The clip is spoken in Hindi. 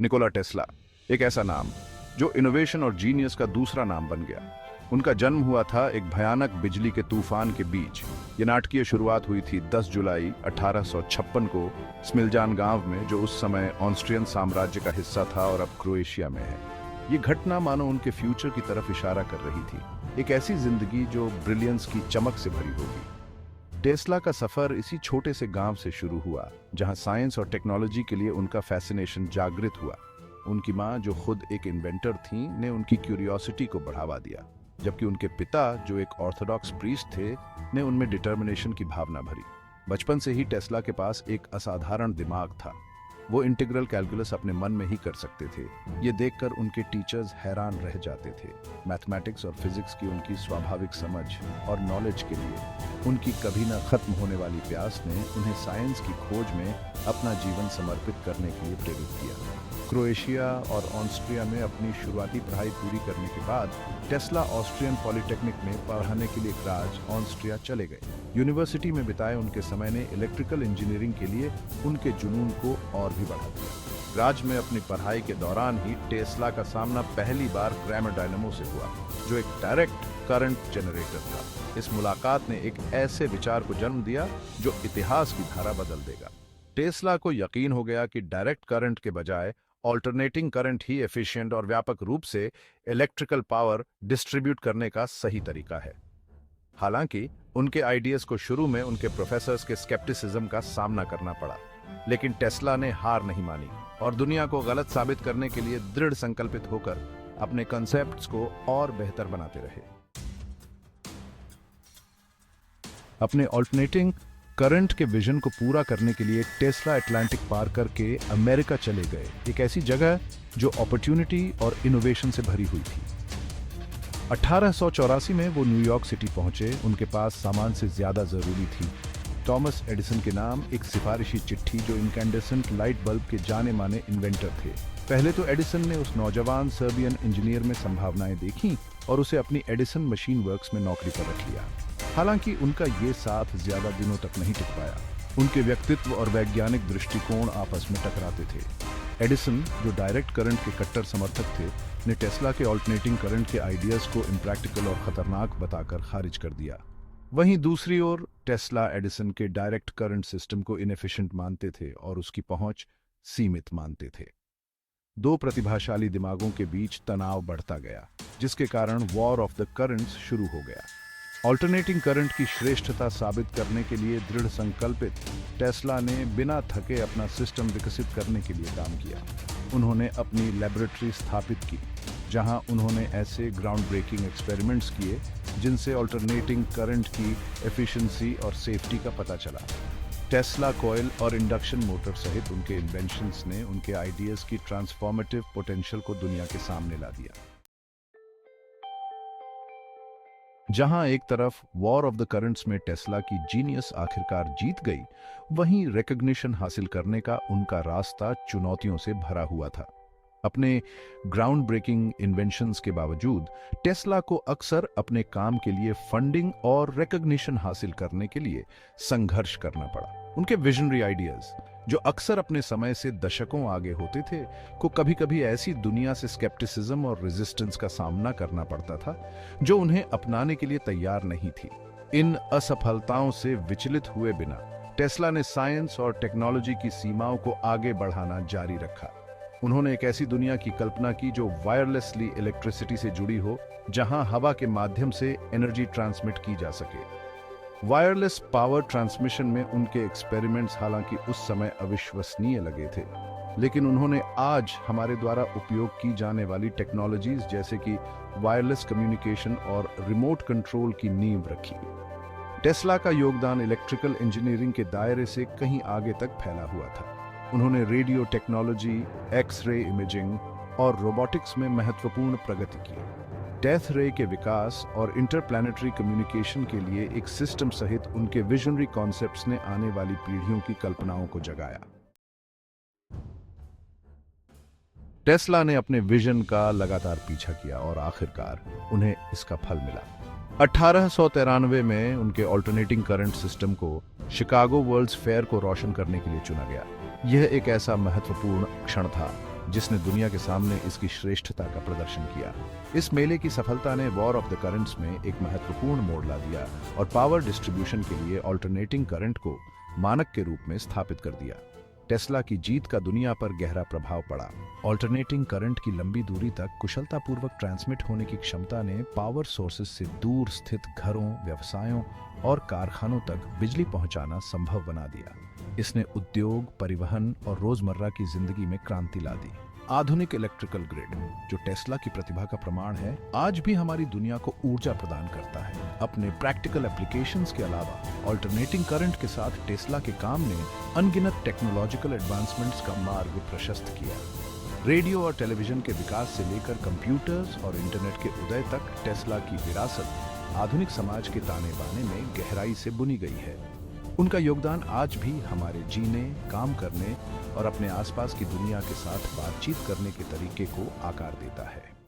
निकोला टेस्ला, एक ऐसा नाम जो इनोवेशन और जीनियस का दूसरा नाम बन गया। उनका जन्म हुआ था एक भयानक बिजली के तूफान के बीच। ये नाटकीय शुरुआत हुई थी 10 जुलाई 1856 को स्मिलजान गांव में, जो उस समय ऑस्ट्रियन साम्राज्य का हिस्सा था और अब क्रोएशिया में है। ये घटना मानो उनके फ्यूचर की तरफ इशारा कर रही थी, एक ऐसी जिंदगी जो ब्रिलियंस की चमक से भरी होगी। टेस्ला का सफर इसी छोटे से गांव से शुरू हुआ, जहां साइंस और टेक्नोलॉजी के लिए उनका फैसिनेशन जागृत हुआ। उनकी मां, जो खुद एक इन्वेंटर थी, ने उनकी क्यूरियोसिटी को बढ़ावा दिया, जबकि उनके पिता, जो एक ऑर्थोडॉक्स प्रीस्ट थे, ने उनमें डिटर्मिनेशन की भावना भरी। बचपन से ही टेस्ला के पास एक असाधारण दिमाग था। वो इंटीग्रल कैलकुलस अपने मन में ही कर सकते थे। ये देखकर उनके टीचर्स हैरान रह जाते थे। मैथमेटिक्स और फिजिक्स की उनकी स्वाभाविक समझ और नॉलेज के लिए उनकी कभी न खत्म होने वाली प्यास ने उन्हें साइंस की खोज में अपना जीवन समर्पित करने के लिए प्रेरित किया। क्रोएशिया और ऑस्ट्रिया में अपनी शुरुआती पढ़ाई पूरी करने के बाद टेस्ला ऑस्ट्रियन पॉलिटेक्निक में पढ़ाने के लिए ग्राज, ऑस्ट्रिया चले गए। यूनिवर्सिटी में बिताए उनके समय ने इलेक्ट्रिकल इंजीनियरिंग के लिए उनके जुनून को और भी बढ़ा दिया। ग्राज में अपनी पढ़ाई के दौरान ही टेस्ला का सामना पहली बार क्रैमर डायनेमो से हुआ, जो एक डायरेक्ट करंट जनरेटर था। इस मुलाकात ने एक ऐसे विचार को जन्म दिया जो इतिहास की धारा बदल देगा। टेस्ला को यकीन हो गया कि डायरेक्ट करंट के बजाय ऑल्टरनेटिंग करंट ही एफिशिएंट और व्यापक रूप से इलेक्ट्रिकल पावर डिस्ट्रीब्यूट करने का सही तरीका है। हालांकि उनके आइडियाज को शुरू में उनके प्रोफेसर्स के स्केप्टिसिज्म का सामना करना पड़ा, लेकिन टेस्ला ने हार नहीं मानी और दुनिया को गलत साबित करने के लिए दृढ़ संकल्पित होकर अपने कॉन्सेप्ट्स को और बेहतर बनाते रहे। अपने ऑल्टरनेटिंग करंट के विजन को पूरा करने के लिए टेस्ला अटलांटिक पार करके अमेरिका चले गए, एक ऐसी जगह जो अपॉर्चुनिटी और इनोवेशन से भरी हुई थी। 1884 में वो न्यूयॉर्क सिटी पहुंचे। उनके पास सामान से ज्यादा जरूरी थी थॉमस एडिसन के नाम एक सिफारिशी चिट्ठी, जो इनकैंडेसेंट लाइट बल्ब के जाने माने इन्वेंटर थे। पहले तो एडिसन ने उस नौजवान सर्बियन इंजीनियर में संभावनाएं देखी और उसे अपनी एडिसन मशीन वर्क्स में नौकरी पर रख लिया। हालांकि उनका ये साथ ज्यादा दिनों तक नहीं टिक पाया। उनके व्यक्तित्व और वैज्ञानिक दृष्टिकोण आपस में टकराते थे। एडिसन, जो डायरेक्ट करंट के कट्टर समर्थक थे, ने टेस्ला के ऑल्टरनेटिंग करंट के आइडियाज को इम्प्रैक्टिकल और खतरनाक बताकर खारिज कर दिया। वहीं दूसरी ओर टेस्ला एडिसन के डायरेक्ट करंट सिस्टम को इनएफिशिएंट मानते थे और उसकी पहुंच सीमित मानते थे। दो प्रतिभाशाली दिमागों के बीच तनाव बढ़ता गया, जिसके कारण वॉर ऑफ द करंट्स शुरू हो गया। ऑल्टरनेटिंग करंट की श्रेष्ठता साबित करने के लिए दृढ़ संकल्पित टेस्ला ने बिना थके अपना सिस्टम विकसित करने के लिए काम किया। उन्होंने अपनी लैबोरेटरी स्थापित की, जहां उन्होंने ऐसे ग्राउंड ब्रेकिंग एक्सपेरिमेंट्स किए जिनसे ऑल्टरनेटिंग करंट की एफिशिएंसी और सेफ्टी का पता चला। टेस्ला कॉइल और इंडक्शन मोटर सहित उनके इन्वेंशंस ने उनके आइडियाज की ट्रांसफॉर्मेटिव पोटेंशियल को दुनिया के सामने ला दिया। जहां एक तरफ वॉर ऑफ द करंट्स में टेस्ला की जीनियस आखिरकार जीत गई, वहीं रिकॉग्निशन हासिल करने का उनका रास्ता चुनौतियों से भरा हुआ था। अपने ग्राउंड ब्रेकिंग इन्वेंशंस के बावजूद टेस्ला को अक्सर अपने काम के लिए फंडिंग और रिकॉग्निशन हासिल करने के लिए संघर्ष करना पड़ा। उनके विजनरी आइडियाज, जो अक्सर अपने समय से दशकों आगे होते थे, को कभी-कभी ऐसी दुनिया से स्केप्टिसिज्म और रेजिस्टेंस का सामना करना पड़ता था जो उन्हें अपनाने के लिए तैयार नहीं थी। इन असफलताओं से विचलित हुए बिना टेस्ला ने साइंस और टेक्नोलॉजी की सीमाओं को आगे बढ़ाना जारी रखा। उन्होंने एक ऐसी दुनिया की कल्पना की जो वायरलेसली इलेक्ट्रिसिटी से जुड़ी हो, जहां हवा के माध्यम से एनर्जी ट्रांसमिट की जा सके। वायरलेस पावर ट्रांसमिशन में उनके एक्सपेरिमेंट्स हालांकि उस समय अविश्वसनीय लगे थे, लेकिन उन्होंने आज हमारे द्वारा उपयोग की जाने वाली टेक्नोलॉजीज जैसे कि वायरलेस कम्युनिकेशन और रिमोट कंट्रोल की नींव रखी। टेस्ला का योगदान इलेक्ट्रिकल इंजीनियरिंग के दायरे से कहीं आगे तक फैला हुआ था। उन्होंने रेडियो टेक्नोलॉजी, एक्स-रे इमेजिंग और रोबोटिक्स में महत्वपूर्ण प्रगति की। डेथ रे के विकास और इंटरप्लैनेटरी कम्युनिकेशन के लिए एक सिस्टम सहित उनके विजनरी कॉन्सेप्ट्स ने आने वाली पीढ़ियों की कल्पनाओं को जगाया। टेस्ला ने अपने विजन का लगातार पीछा किया और आखिरकार उन्हें इसका फल मिला। 1893 में उनके ऑल्टरनेटिंग करंट सिस्टम को शिकागो वर्ल्ड्स फेयर को रोशन करने के लिए चुना गया। यह एक ऐसा महत्वपूर्ण क्षण था जिसने दुनिया के सामने इसकी श्रेष्ठता का प्रदर्शन किया। इस मेले की सफलता ने वॉर ऑफ द करंट्स में एक महत्वपूर्ण मोड़ ला दिया और पावर डिस्ट्रीब्यूशन के लिए ऑल्टरनेटिंग करंट को मानक के रूप में स्थापित कर दिया। टेस्ला की जीत का दुनिया पर गहरा प्रभाव पड़ा। ऑल्टरनेटिंग करंट की लंबी दूरी तक कुशलतापूर्वक ट्रांसमिट होने की क्षमता ने पावर सोर्सेज से दूर स्थित घरों, व्यवसायों और कारखानों तक बिजली पहुंचाना संभव बना दिया। इसने उद्योग, परिवहन और रोजमर्रा की जिंदगी में क्रांति ला दी। आधुनिक इलेक्ट्रिकल ग्रिड, जो टेस्ला की प्रतिभा का प्रमाण है, आज भी हमारी दुनिया को ऊर्जा प्रदान करता है। अपने प्रैक्टिकल एप्लीकेशंस के अलावा ऑल्टरनेटिंग करंट के साथ टेस्ला के काम ने अनगिनत टेक्नोलॉजिकल एडवांसमेंट्स का मार्ग प्रशस्त किया। रेडियो और टेलीविजन के विकास से लेकर कंप्यूटर्स और इंटरनेट के उदय तक टेस्ला की विरासत आधुनिक समाज के ताने बाने में गहराई से बुनी गई है। उनका योगदान आज भी हमारे जीने, काम करने और अपने आसपास की दुनिया के साथ बातचीत करने के तरीके को आकार देता है।